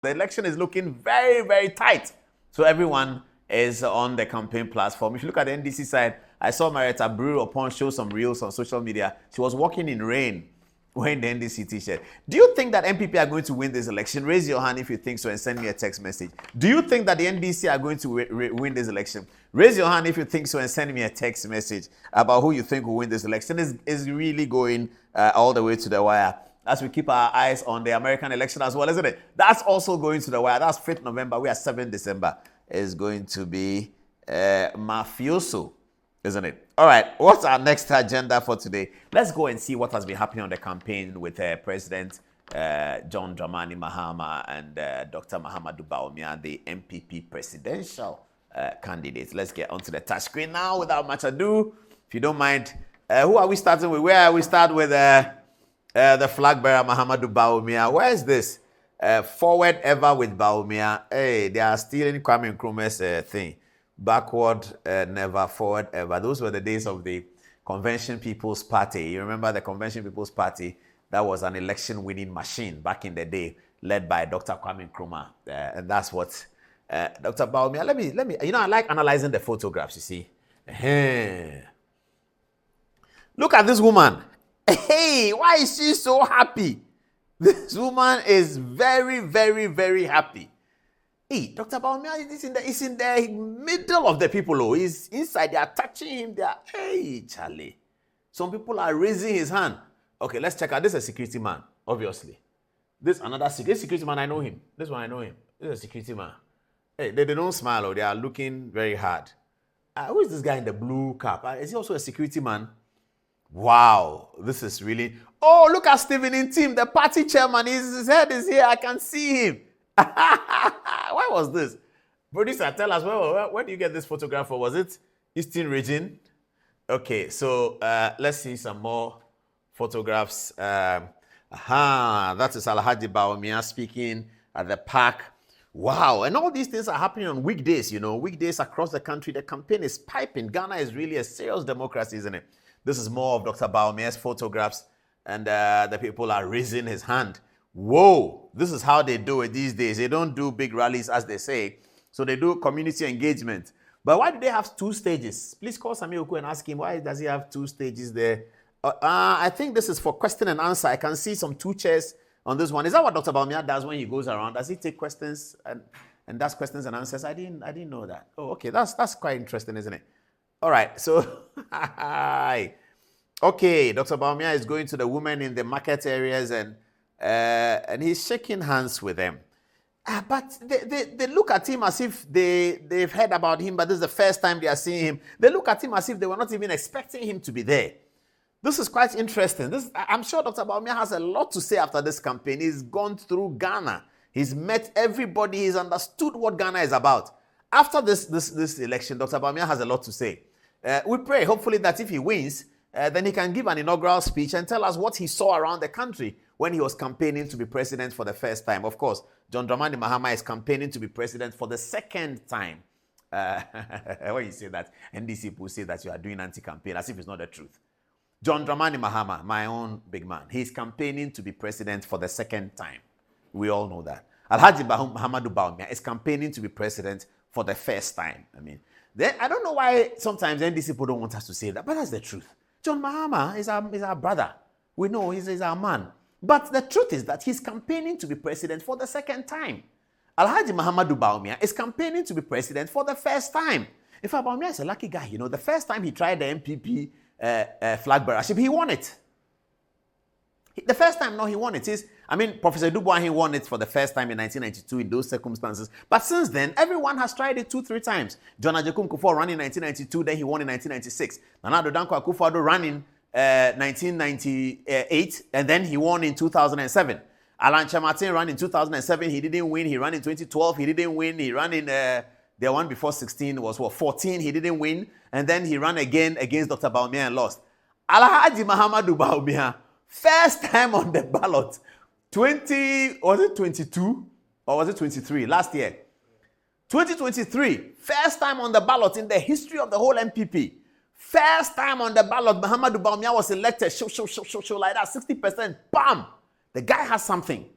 The election is looking very, very tight. So everyone is on the campaign platform. If you look at the NDC side, I saw Marietta Brew upon show some reels on social media. She was walking in rain wearing the NDC t-shirt. Do you think that MPP are going to win this election? Raise your hand if you think so and send me a text message. Do you think that the NDC are going to win this election? Raise your hand if you think so and send me a text message about who you think will win this election. Is really going all the way to the wire as we keep our eyes on the American election as well, isn't it? That's also going to the wire. That's 5th November. We are 7th December. Is going to be mafioso, isn't it? All right, what's our next agenda for today? Let's go and see what has been happening on the campaign with President John Dramani Mahama and Dr. Mahamudu Bawumia, the MPP presidential candidates. Let's get onto the touch screen now without much ado. If you don't mind, who are we starting with? Where are we start with the flag bearer Mahamudu Bawumia? Where is this? Forward ever with Bawumia. Hey, they are stealing Kwame Nkrumah's thing. Backward never, forward ever. Those were the days of the Convention People's Party. You remember the Convention People's Party? That was an election-winning machine back in the day, led by Dr. Kwame Nkrumah. And that's what Dr. Bawumia. Let me. You know, I like analyzing the photographs. You see, look at this woman. Hey, why is she so happy? This woman is very, very, very happy. Hey, Dr. Bawumia is in the middle of the people. Oh, he's inside. They are touching him. They are, hey, Charlie. Some people are raising his hand. Okay, let's check out. This is a security man, obviously. This another security man. I know him. This one I know him. This is a security man. Hey, they don't smile. Oh, they are looking very hard. Who is this guy in the blue cap? Is he also a security man? Wow, this is really... Oh, look at Stephen in team, the party chairman. His head is here. I can see him. Why was this? Producer, tell us, where do you get this photograph for? Was it Eastern region? Okay, so let's see some more photographs. That is Alhaji Bawumia speaking at the park. Wow, and all these things are happening on weekdays, you know, weekdays across the country. The campaign is piping. Ghana is really a serious democracy, isn't it? This is more of Dr. Bawumia's photographs, and the people are raising his hand. Whoa, this is how they do it these days. They don't do big rallies, as they say. So they do community engagement. But why do they have 2 stages? Please call Sami Oku and ask him, why does he have 2 stages there? I think this is for question and answer. I can see some 2 chairs on this one. Is that what Dr. Bawumia does when he goes around? Does he take questions and does questions and answers? I didn't know that. Oh, okay, that's quite interesting, isn't it? All right, so, okay, Dr. Bawumia is going to the women in the market areas and he's shaking hands with them. But they look at him as if they've heard about him, but this is the first time they are seeing him. They look at him as if they were not even expecting him to be there. This is quite interesting. I'm sure Dr. Bawumia has a lot to say after this campaign. He's gone through Ghana. He's met everybody. He's understood what Ghana is about. After this election, Dr. Bawumia has a lot to say. We pray, hopefully, that if he wins, then he can give an inaugural speech and tell us what he saw around the country when he was campaigning to be president for the first time. Of course, John Dramani Mahama is campaigning to be president for the 2nd time. When you say that, NDC people say that you are doing anti-campaign, as if it's not the truth. John Dramani Mahama, my own big man, he's campaigning to be president for the 2nd time. We all know that. Alhaji Mahamudu Bawumia is campaigning to be president for the 1st time. I mean, then I don't know why sometimes NDC people don't want us to say that, but that's the truth. John Mahama is our brother. We know he's our man. But the truth is that he's campaigning to be president for the 2nd time. Alhaji Mahamudu Bawumia is campaigning to be president for the 1st time. In fact, Bawumia is a lucky guy. You know, the first time he tried the MPP flag bearership, he won it. The first time, no, he won it. Professor Dubois, he won it for the first time in 1992 in those circumstances. But since then, everyone has tried it 2-3 times. John Ajekun Kufuor ran in 1992, then he won in 1996. Nana Addo Dankwa Akufo-Addo ran in 1998, and then he won in 2007. Alan Kyerema ran in 2007, he didn't win. He ran in 2012, he didn't win. He ran in, the one before 16 was 14, he didn't win. And then he ran again against Dr. Bawumia and lost. Alhaji Mahamudu Bawumia, first time on the ballot, was it 22 or was it 23 last year? 2023, first time on the ballot in the history of the whole MPP. First time on the ballot, Mahamudu Bawumia was elected, show like that, 60%, bam! The guy has something.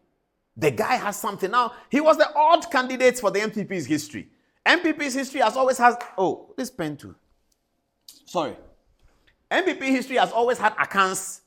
The guy has something. Now, he was the odd candidate for the MPP's history. MPP's history has always had, oh, this pen too. Sorry. MPP history has always had Akans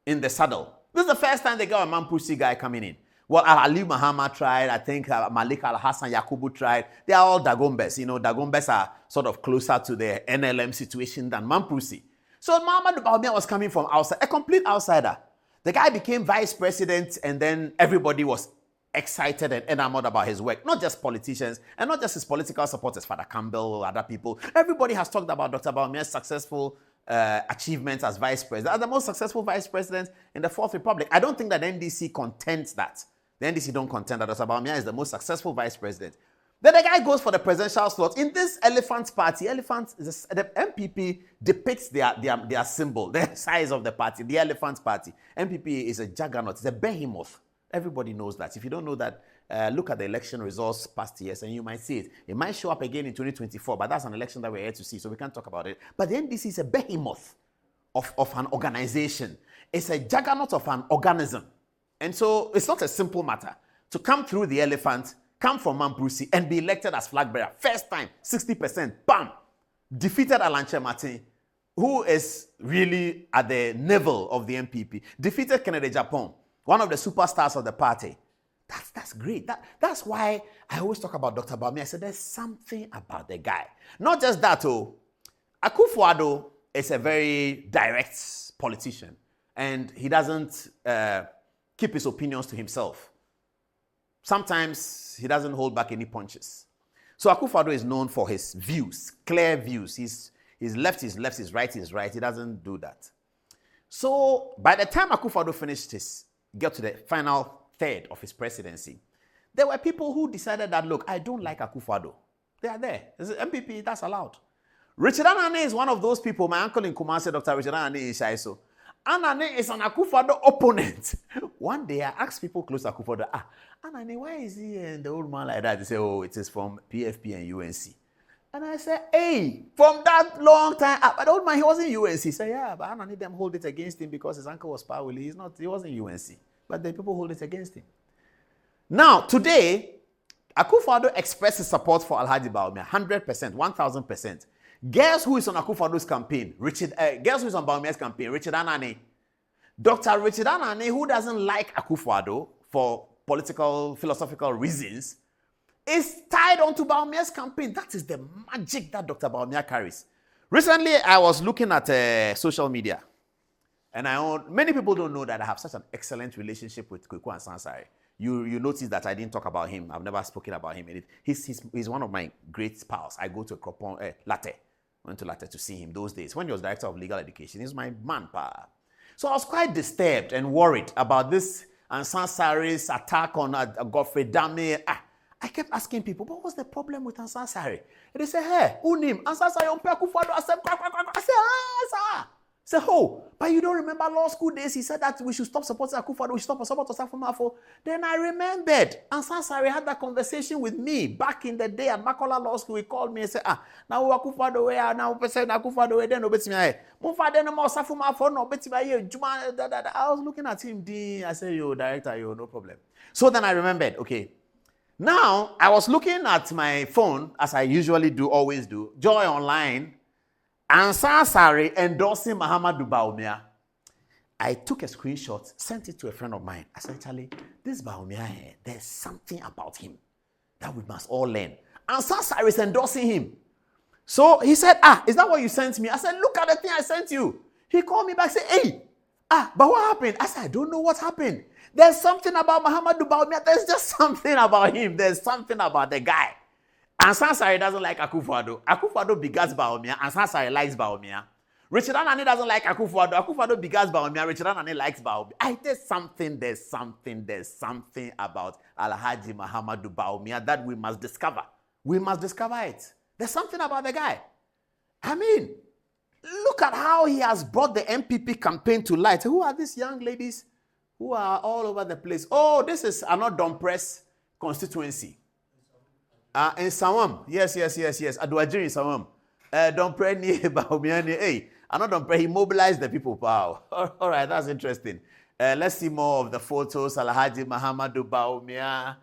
in the saddle. This is the first time they got a Mampusi guy coming in. Well, Ali Muhammad tried. I think Malik Al-Hassan Yakubu tried. They are all Dagombes. You know, Dagombes are sort of closer to the NLM situation than Mampusi. So Muhammad Bawumia was coming from outside, a complete outsider. The guy became vice president, and then everybody was excited and enamored about his work. Not just politicians, and not just his political supporters, Father Campbell, other people. Everybody has talked about Dr. Bawumia's successful achievements as vice president, as the most successful vice president in the Fourth Republic. I don't think that NDC contends that. The NDC don't contend that Dr. Bawumia is the most successful vice president. Then the guy goes for the presidential slot. In this elephant party, the MPP depicts their symbol, the size of the party, the elephant party. MPP is a juggernaut, it's a behemoth. Everybody knows that. If you don't know that, look at the election results past years and you might see it. It might show up again in 2024, but that's an election that we're here to see, so we can't talk about it. But the NDC is a behemoth of an organization. It's a juggernaut of an organism. And so it's not a simple matter to come through the elephant, come from Mampusi, and be elected as flag bearer. First time, 60%, bam! Defeated Adom-Otchere Martin, who is really at the navel of the MPP. Defeated Kennedy Japan, one of the superstars of the party. That's great. That's why I always talk about Dr. Bawumia. I said there's something about the guy. Not just that, Akufo-Addo is a very direct politician, and he doesn't keep his opinions to himself. Sometimes he doesn't hold back any punches. So Akufo-Addo is known for his views, clear views. His left is left, his right is right. He doesn't do that. So by the time Akufo-Addo got to the final third of his presidency, there were people who decided that, look, I don't like Akufo-Addo. They are there. It's MPP, that's allowed. Richard Anane is one of those people. My uncle in Kumasi, Dr. Richard Anane is Shaiso. Anane is an Akufo-Addo opponent. One day I asked people close to Akufo-Addo, Anane, why is he and the old man like that? They say, oh, it is from PFP and UNC. And I said, hey, from that long time, but the old man, he wasn't UNC. He said, yeah, but Anane them hold it against him because his uncle was powerful. He wasn't UNC. But the people hold it against him. Now, today, Akufo-Addo expressed his support for Alhaji Bawumia, 100%, 1,000%. Guess who is on Akufo-Addo's campaign? Guess who is on Bawumia's campaign? Richard Anane. Dr. Richard Anane, who doesn't like Akufo-Addo for political, philosophical reasons, is tied onto Bawumia's campaign. That is the magic that Dr. Bawumia carries. Recently, I was looking at social media, and many people don't know that I have such an excellent relationship with Kweku Ansansare. You notice that I didn't talk about him. I've never spoken about him. He's one of my great pals. I go to Latte. Went to Latte to see him those days. When he was director of legal education, he's my man, pa. So I was quite disturbed and worried about this Ansansare's attack on Godfrey Dame. I kept asking people, what was the problem with Ansansare? And they said, hey, unim, Ansansare on Akufo-Addo. I said, sir. I said, oh, but you don't remember law school days? He said that we should stop supporting Akufo-Addo, we should stop supporting Osafo-Maafo. Then I remembered. Ansansare had that conversation with me back in the day at Makola Law School. He called me and said, now Akufo-Addo way, now Akufo-Addo way, then obeti me. Mufade no more Osafo-Maafo, no obeti me. Juma, I was looking at him. I said, yo, director, no problem. So then I remembered, okay. Now, I was looking at my phone, as I usually do, always do, Joy Online, Ansansare endorsing Muhammadu Bawumia. I took a screenshot, sent it to a friend of mine. I said, Charlie, this Bawumia, there's something about him that we must all learn. Ansansare is endorsing him. So he said, is that what you sent me? I said, look at the thing I sent you. He called me back and said, hey, but what happened? I said, I don't know what happened. There's something about Muhammadu Bawumia. There's just something about him. There's something about the guy. Ansansare doesn't like Akufo-Addo. Akufo-Addo begats Bawumia. Ansansare likes Bawumia. Richard Anane doesn't like Akufo-Addo. Akufo-Addo begats Bawumia. Richard Anane likes Bawumia. There's something about Alhaji Muhammadu Bawumia that we must discover. We must discover it. There's something about the guy. I mean, look at how he has brought the MPP campaign to light. Who are these young ladies who are all over the place? Oh, this is Adom-Otchere constituency. In Sawam, yes. Adom-Otchere in Sawam. Adom-Otchere ni Bawumia ni. Hey, Adom-Otchere, he mobilized the people. Wow. All right, that's interesting. Let's see more of the photos. Alhaji Muhammadu Bawumia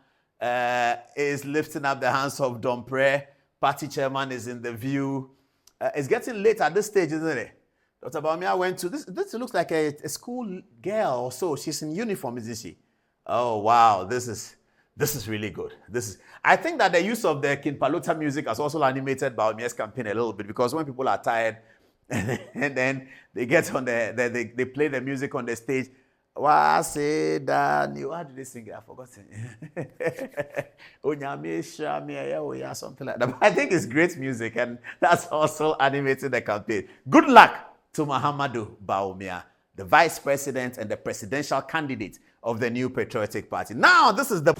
is lifting up the hands of Adom-Otchere. Party chairman is in the view. It's getting late at this stage, isn't it? Dr. Bawumia went to this. This looks like a school girl or so. She's in uniform, isn't she? Oh wow, this is really good. I think that the use of the Kinpalota music has also animated Bawumia's campaign a little bit, because when people are tired and then they get on they play the music on the stage. How did they sing it? I've forgotten. Something like that. But I think it's great music, and that's also animating the campaign. Good luck to Muhammadu Bawumia, the vice president and the presidential candidate of the New Patriotic Party. Now, this is the